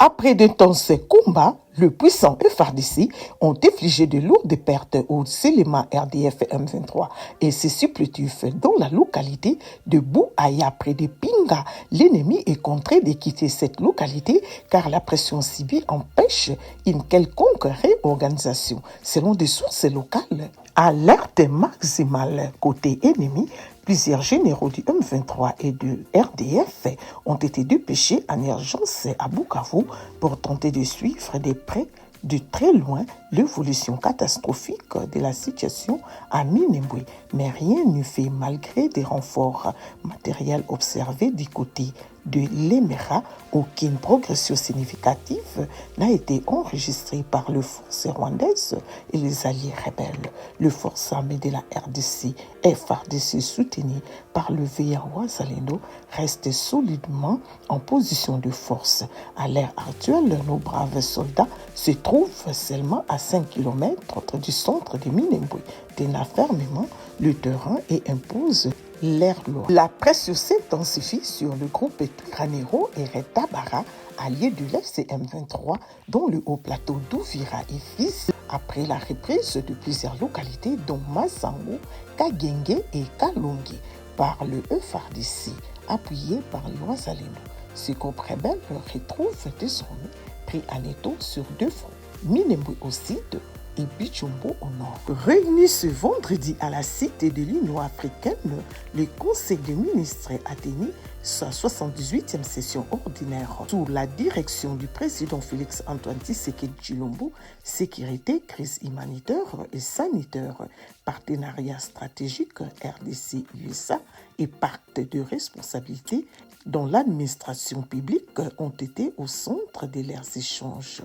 Après d'intenses combats, le puissant FARDC ont infligé de lourdes pertes aux éléments RDF M23 et ses supplétifs dans la localité de Bouaya près de Pinga. L'ennemi est contraint de quitter cette localité car la pression civile empêche une quelconque réorganisation. Selon des sources locales, alerte maximale côté ennemi. Plusieurs généraux du M23 et du RDF ont été dépêchés en urgence à Bukavu pour tenter de suivre de très loin l'évolution catastrophique de la situation à Minembwe. Mais rien ne fait malgré des renforts matériels observés du côté de l'Emera. Aucune progression significative n'a été enregistrée par les forces rwandaises et les alliés rebelles. Les forces armées de la RDC et FARDC soutenues par le VA Wazalendo restent solidement en position de force. À l'heure actuelle, nos braves soldats se trouvent seulement à 5 km du centre de Minembwe, tenant fermement le terrain et imposent leur loi. La pression s'intensifie sur le groupe Twirwaneho et Red Tabara, alliés de l'FCM23, dont le haut plateau d'Ouvira et Fils, après la reprise de plusieurs localités dont Mazango, Kagenge et Kalongi par le FARDC, appuyé par l'Oazalendo. Ce groupe rebelle retrouve désormais pris en étau sur deux fronts, Minembwe au sud et Bichombo au nord. Réunis ce vendredi à la Cité de l'Union africaine, le Conseil des ministres a tenu sa 78e session ordinaire sous la direction du président Félix-Antoine Tshisekedi Tshilombo. Sécurité, crise humanitaire et sanitaire, partenariat stratégique RDC-USA et pacte de responsabilité dans l'administration publique ont été au centre de leurs échanges.